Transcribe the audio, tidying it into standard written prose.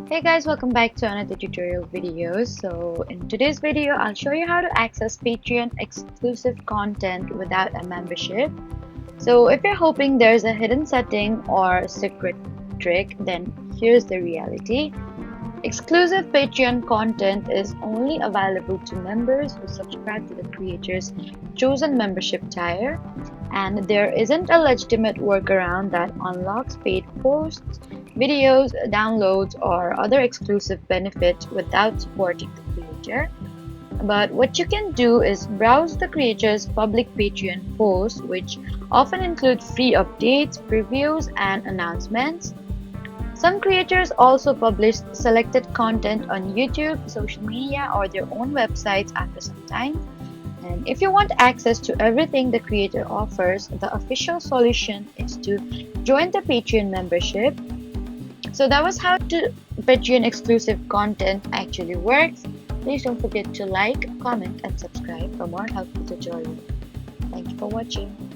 Hey guys, welcome back to another tutorial video. So in today's video, I'll show you how to access Patreon exclusive content without a membership. So if you're hoping there's a hidden setting or secret trick, then here's the reality. Exclusive Patreon content is only available to members who subscribe to the creator's chosen membership tier, and there isn't a legitimate workaround that unlocks paid posts, videos, downloads, or other exclusive benefits without supporting the creator. But what you can do is browse the creator's public Patreon posts, which often include free updates, previews, and announcements. Some creators also publish selected content on YouTube, social media, or their own websites after some time. And if you want access to everything the creator offers, the official solution is to join the Patreon membership. So that was how to Patreon exclusive content actually works. Please don't forget to like, comment, and subscribe for more helpful tutorials. Thank you for watching.